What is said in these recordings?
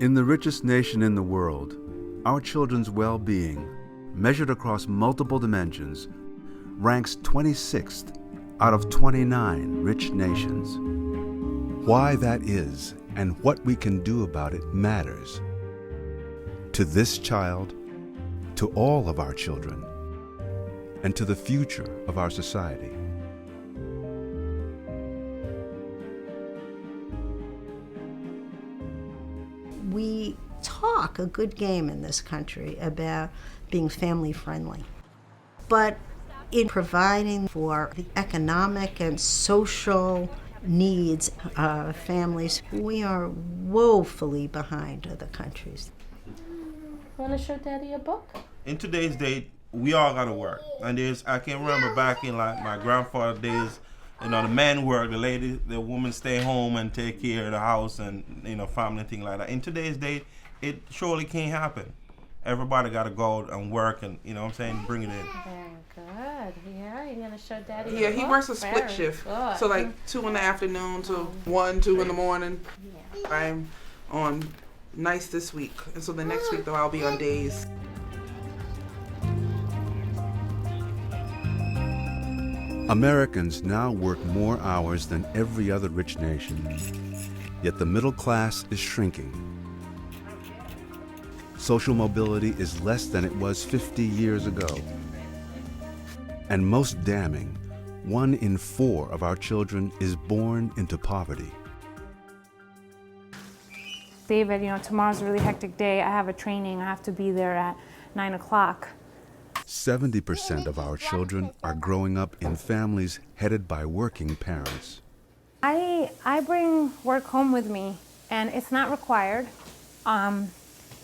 In the richest nation in the world, our children's well-being, measured across multiple dimensions, ranks 26th out of 29 rich nations. Why that is and what we can do about it matters. To this child, to all of our children, and to the future of our society. We talk a good game in this country about being family friendly, but in providing for the economic and social needs of families, we are woefully behind other countries. Want to show Daddy a book? In today's day, we all gotta work. And I can remember back in like my grandfather's days, the men work, the woman stay home and take care of the house and, family and things like that. In today's day, it surely can't happen. Everybody gotta go out and work and, bring it in. Very good. Yeah, you're gonna show Daddy Yeah, a he book? works a split Very shift. good. So like 2 in the afternoon to 1, 2 in the morning. Yeah. I'm on nights this week. And so the next week though, I'll be on days. Americans now work more hours than every other rich nation, yet the middle class is shrinking. Social mobility is less than it was 50 years ago. And most damning, 1 in 4 of our children is born into poverty. David, tomorrow's a really hectic day. I have a training. I have to be there at 9 o'clock. 70% of our children are growing up in families headed by working parents. I bring work home with me, and it's not required.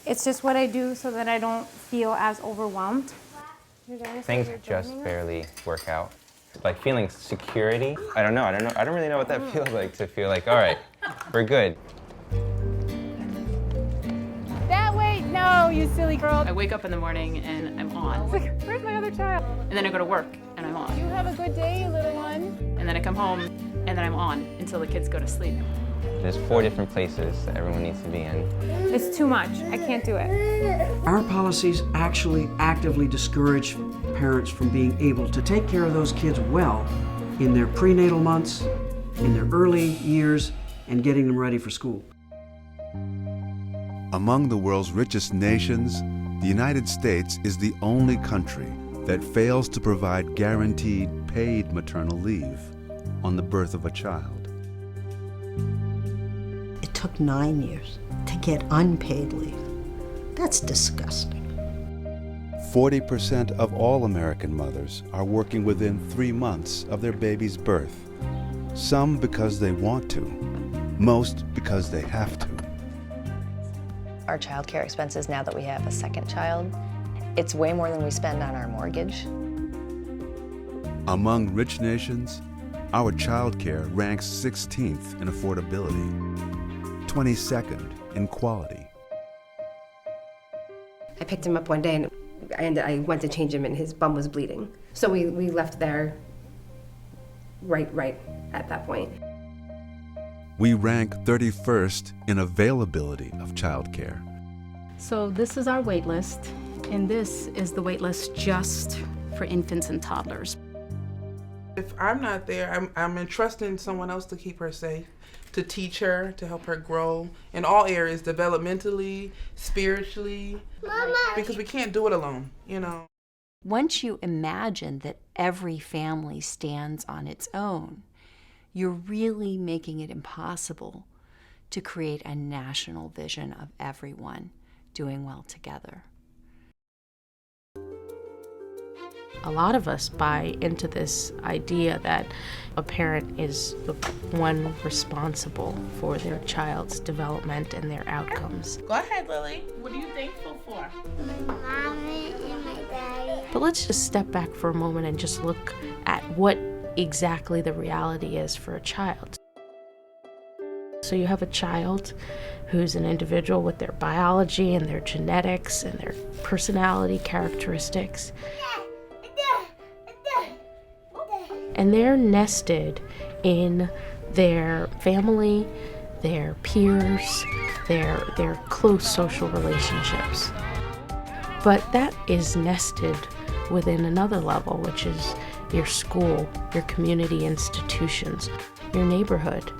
It's just what I do so that I don't feel as overwhelmed. Things just barely work out. Like feeling security. I don't really know what that feels like, to feel like, all right, we're good. That way, no, you silly girl. I wake up in the morning and I'm on. It's like, where's my other child? And then I go to work and I'm on. You have a good day, you little one. And then I come home and then I'm on until the kids go to sleep. There's 4 different places that everyone needs to be in. It's too much. I can't do it. Our policies actually actively discourage parents from being able to take care of those kids well in their prenatal months, in their early years, and getting them ready for school. Among the world's richest nations, the United States is the only country that fails to provide guaranteed paid maternal leave on the birth of a child. It took 9 years to get unpaid leave. That's disgusting. 40% of all American mothers are working within 3 months of their baby's birth. Some because they want to, most because they have to. Our child care expenses, now that we have a second child, it's way more than we spend on our mortgage. Among rich nations, our child care ranks 16th in affordability, 22nd in quality. I picked him up one day and I went to change him and his bum was bleeding. So we left there right at that point. We rank 31st in availability of child care. So this is our wait list, and this is the wait list just for infants and toddlers. If I'm not there, I'm entrusting someone else to keep her safe, to teach her, to help her grow in all areas, developmentally, spiritually, because we can't do it alone, Once you imagine that every family stands on its own, you're really making it impossible to create a national vision of everyone doing well together. A lot of us buy into this idea that a parent is the one responsible for their child's development and their outcomes. Go ahead, Lily. What are you thankful for? My mommy and my daddy. But let's just step back for a moment and just look at what exactly the reality is for a child. So you have a child who's an individual with their biology and their genetics and their personality characteristics. And they're nested in their family, their peers, their close social relationships. But that is nested within another level, which is your school, your community institutions, your neighborhood.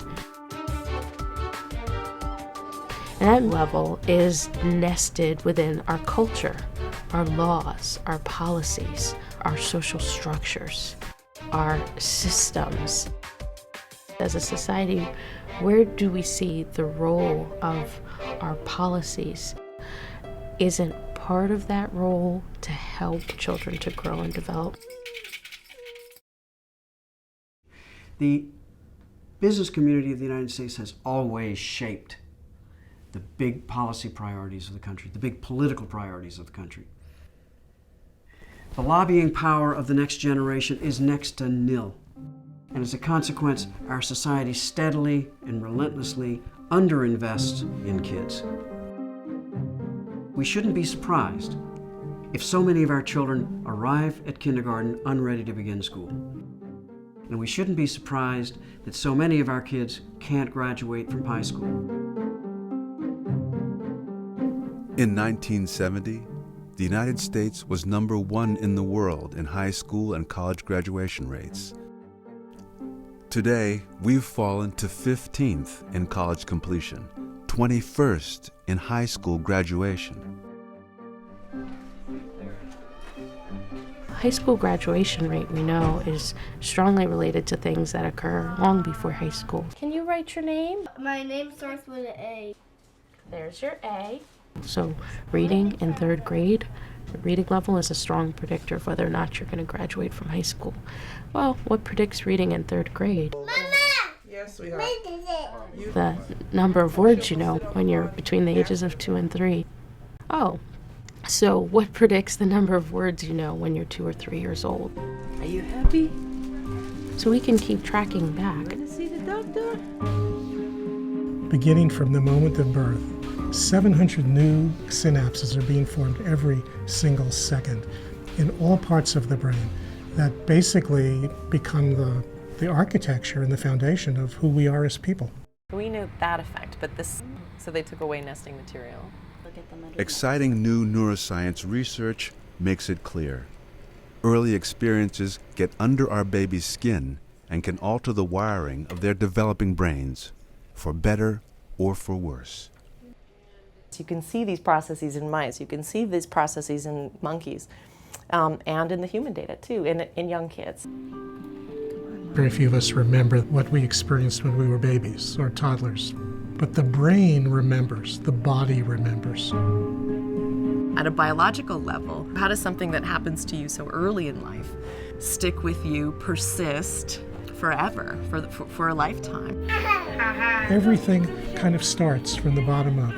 And that level is nested within our culture, our laws, our policies, our social structures, our systems. As a society, where do we see the role of our policies? Isn't part of that role to help children to grow and develop? The business community of the United States has always shaped the big policy priorities of the country, the big political priorities of the country. The lobbying power of the next generation is next to nil. And as a consequence, our society steadily and relentlessly underinvests in kids. We shouldn't be surprised if so many of our children arrive at kindergarten unready to begin school. And we shouldn't be surprised that so many of our kids can't graduate from high school. In 1970, the United States was number 1 in the world in high school and college graduation rates. Today, we've fallen to 15th in college completion, 21st in high school graduation. High school graduation rate, we know, is strongly related to things that occur long before high school. Can you write your name? My name starts with an A. There's your A. So reading in 3rd grade, the reading level is a strong predictor of whether or not you're going to graduate from high school. Well, what predicts reading in 3rd grade? Mama! Yes, sweetheart. What is it? The number of words you know when you're between the ages of 2 and 3. Oh, so what predicts the number of words you know when you're 2 or 3 years old? Are you happy? So we can keep tracking back. To see the doctor? Beginning from the moment of birth, 700 new synapses are being formed every single second in all parts of the brain that basically become the architecture and the foundation of who we are as people. We knew that effect, but so they took away nesting material. Exciting new neuroscience research makes it clear. Early experiences get under our baby's skin and can alter the wiring of their developing brains, for better or for worse. You can see these processes in mice, you can see these processes in monkeys, and in the human data too, in young kids. Very few of us remember what we experienced when we were babies or toddlers, but the brain remembers, the body remembers. At a biological level, how does something that happens to you so early in life stick with you, persist forever, for a lifetime? Everything kind of starts from the bottom up.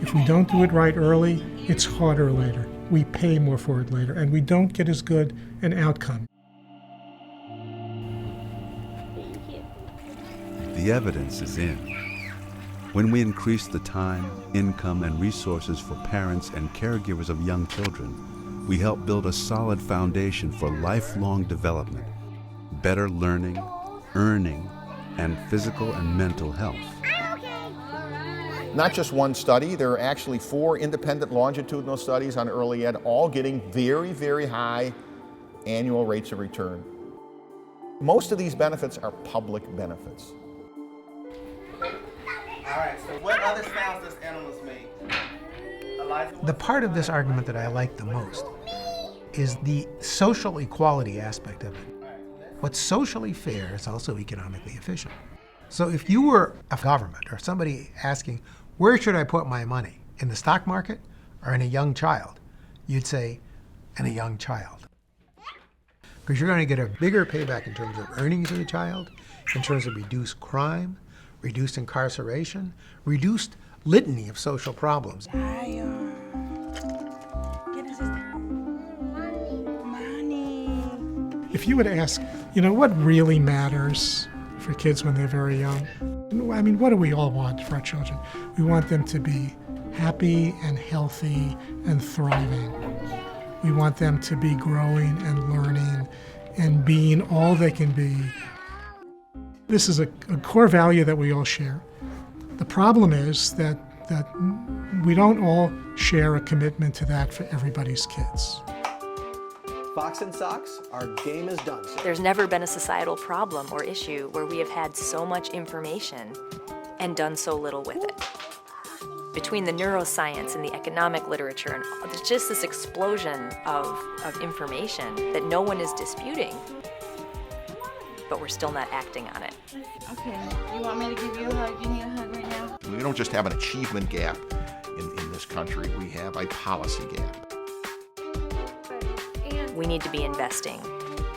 If we don't do it right early, it's harder later. We pay more for it later, and we don't get as good an outcome. The evidence is in. When we increase the time, income, and resources for parents and caregivers of young children, we help build a solid foundation for lifelong development, better learning, earning, and physical and mental health. Not just one study, there are actually 4 independent longitudinal studies on early ed, all getting very, very high annual rates of return. Most of these benefits are public benefits. All right, so what other sounds does animals make? The part of this argument that I like the most is the social equality aspect of it. What's socially fair is also economically efficient. So if you were a government or somebody asking, where should I put my money? In the stock market or in a young child? You'd say, in a young child. Because you're going to get a bigger payback in terms of earnings of the child, in terms of reduced crime, reduced incarceration, reduced litany of social problems. If you would ask, what really matters for kids when they're very young? I mean, what do we all want for our children? We want them to be happy and healthy and thriving. We want them to be growing and learning and being all they can be. This is a core value that we all share. The problem is that we don't all share a commitment to that for everybody's kids. Fox and Socks, our game is done. There's never been a societal problem or issue where we have had so much information and done so little with it. Between the neuroscience and the economic literature, and there's just this explosion of information that no one is disputing, but we're still not acting on it. Okay, you want me to give you a hug? You need a hug right now? We don't just have an achievement gap in this country, we have a policy gap. We need to be investing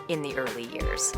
in the early years.